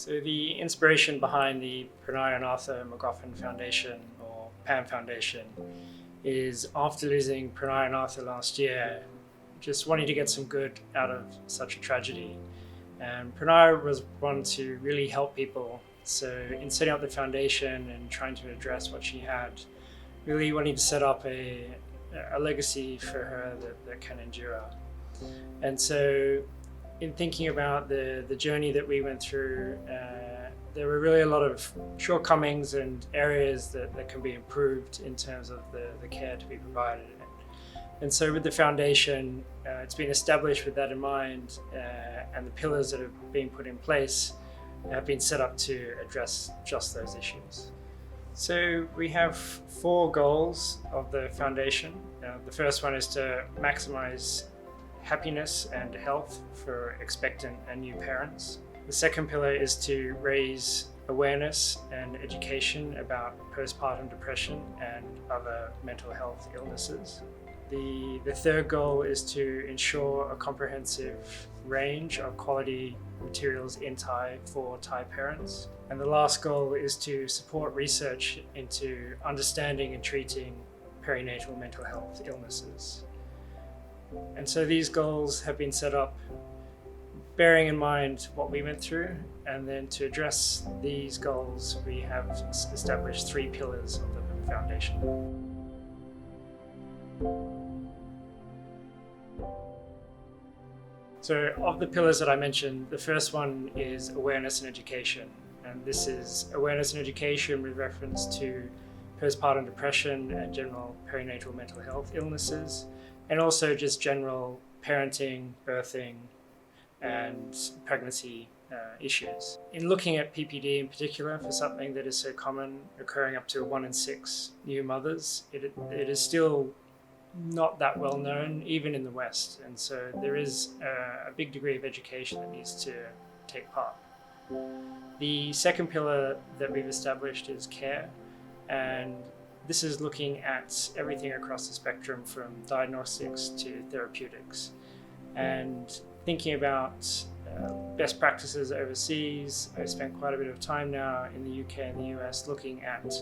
So the inspiration behind the Pranaiya and Magoffin Foundation, or PAM Foundation, is after losing Pranaiya and Arthur last year, just wanting to get some good out of such a tragedy. And Pranaiya was one to really help people. So in setting up the foundation and trying to address what she had, really wanting to set up a legacy for her that can endure. And so in thinking about the journey that we went through, there were really a lot of shortcomings and areas that can be improved in terms of the care to be provided. And so with the foundation, it's been established with that in mind, and the pillars that have been put in place have been set up to address just those issues. So we have 4 goals of the foundation. The first one is to maximize happiness and health for expectant and new parents. The second pillar is to raise awareness and education about postpartum depression and other mental health illnesses. The third goal is to ensure a comprehensive range of quality materials in Thai for Thai parents. And the last goal is to support research into understanding and treating perinatal mental health illnesses. And so these goals have been set up bearing in mind what we went through, and then to address these goals, we have established 3 pillars of the foundation. So of the pillars that I mentioned, the first one is awareness and education. And this is awareness and education with reference to postpartum depression and general perinatal mental health illnesses, and also just general parenting, birthing, and pregnancy issues. In looking at PPD in particular, for something that is so common, occurring up to 1 in 6 new mothers, it is still not that well known, even in the West. And so there is a big degree of education that needs to take part. The second pillar that we've established is care. And this is looking at everything across the spectrum from diagnostics to therapeutics. And thinking about best practices overseas, I've spent quite a bit of time now in the UK and the US looking at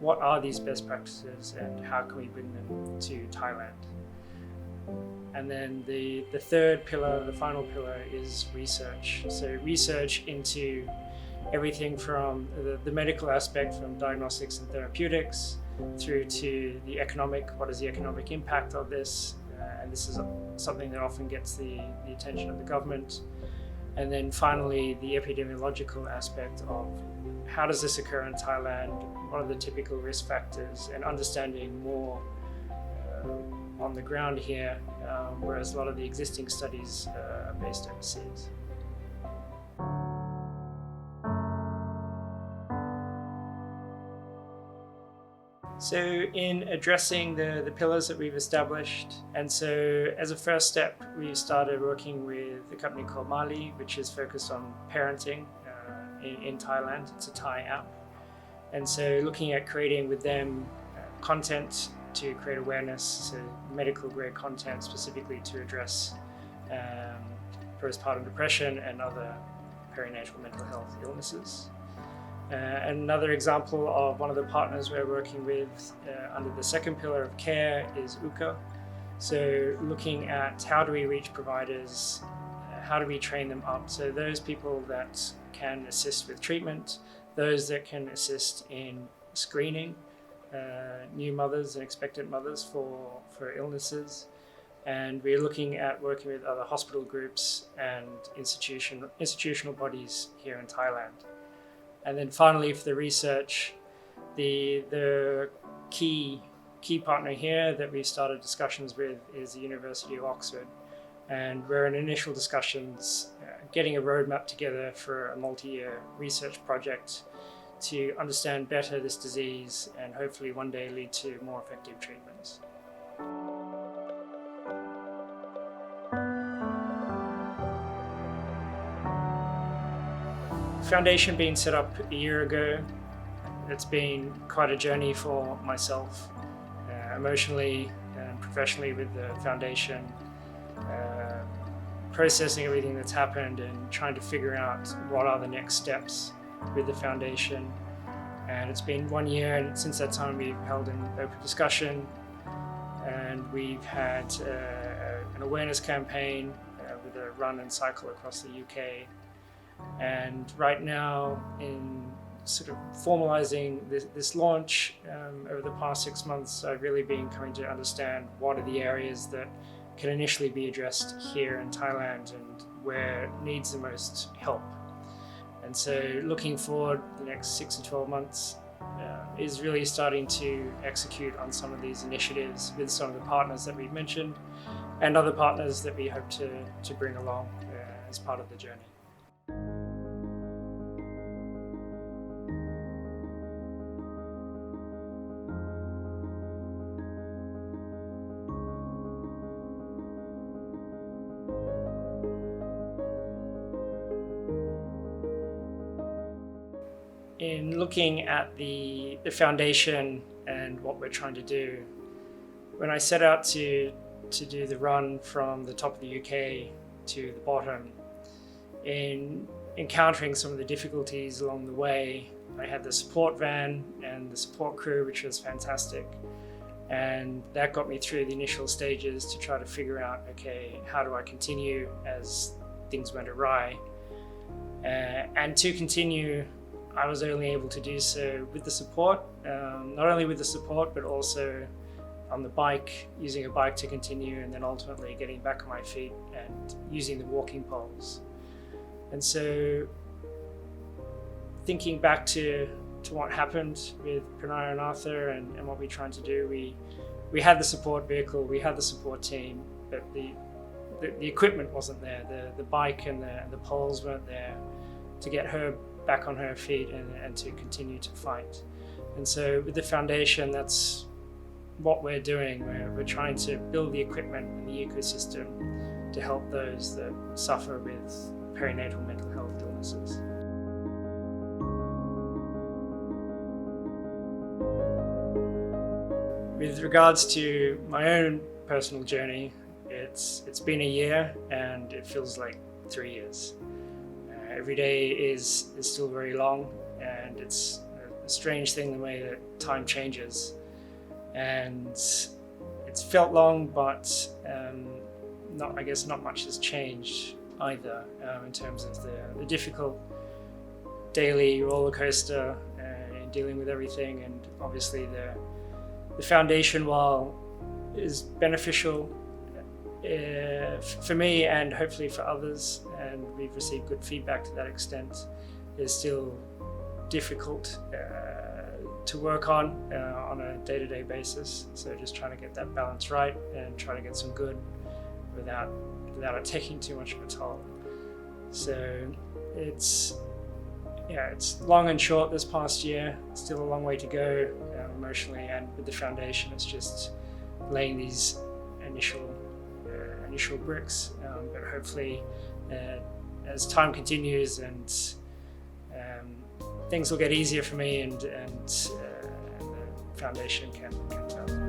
what are these best practices and how can we bring them to Thailand. And then the third pillar, the final pillar, is research. So research into everything from the medical aspect, from diagnostics and therapeutics, through to the economic, what is the economic impact of this? And this is something that often gets the attention of the government. And then finally, the epidemiological aspect of how does this occur in Thailand? What are the typical risk factors? And understanding more on the ground here, whereas a lot of the existing studies are based overseas. So in addressing the pillars that we've established, and so as a first step, we started working with a company called Mali, which is focused on parenting in Thailand. It's a Thai app. And so looking at creating with them content to create awareness, so medical grade content specifically to address postpartum depression and other perinatal mental health illnesses. Another example of one of the partners we're working with under the second pillar of care is UCA. So looking at how do we reach providers, how do we train them up? So those people that can assist with treatment, those that can assist in screening new mothers and expectant mothers for illnesses. And we're looking at working with other hospital groups and institutional bodies here in Thailand. And then finally, for the research, the key partner here that we started discussions with is the University of Oxford. And we're in initial discussions, getting a roadmap together for a multi-year research project to understand better this disease and hopefully one day lead to more effective treatments. Foundation being set up a year ago, it's been quite a journey for myself, emotionally and professionally with the foundation, processing everything that's happened and trying to figure out what are the next steps with the foundation. And it's been 1 year, and since that time we've held an open discussion, and we've had an awareness campaign with a run and cycle across the UK. And right now, in sort of formalizing this launch over the past 6 months, I've really been coming to understand what are the areas that can initially be addressed here in Thailand and where it needs the most help. And so looking forward the next 6 to 12 months is really starting to execute on some of these initiatives with some of the partners that we've mentioned and other partners that we hope to bring along as part of the journey. In looking at the foundation and what we're trying to do, when I set out to do the run from the top of the UK to the bottom, in encountering some of the difficulties along the way, I had the support van and the support crew, which was fantastic. And that got me through the initial stages to try to figure out, okay, how do I continue as things went awry? And to continue, I was only able to do so with the support, not only with the support, but also on the bike, using a bike to continue, and then ultimately getting back on my feet and using the walking poles. And so thinking back to what happened with Pranaiya and Arthur and what we're trying to do, we had the support vehicle, we had the support team, but the equipment wasn't there. The bike and the poles weren't there to get her back on her feet and to continue to fight. And so with the foundation, that's what we're doing. We're trying to build the equipment and the ecosystem to help those that suffer with perinatal mental health illnesses. With regards to my own personal journey, it's been a year and it feels like 3 years. Every day is still very long, and it's a strange thing the way that time changes. And it's felt long, but I guess not much has changed either in terms of the difficult daily roller coaster in dealing with everything. And obviously the foundation, while is beneficial for me and hopefully for others, and we've received good feedback to that extent, is still difficult to work on a day-to-day basis. So just trying to get that balance right and trying to get some good without it taking too much of a toll. So it's long and short this past year. Still a long way to go emotionally, and with the foundation, it's just laying these initial bricks, but hopefully as time continues and things will get easier for me and the foundation can develop.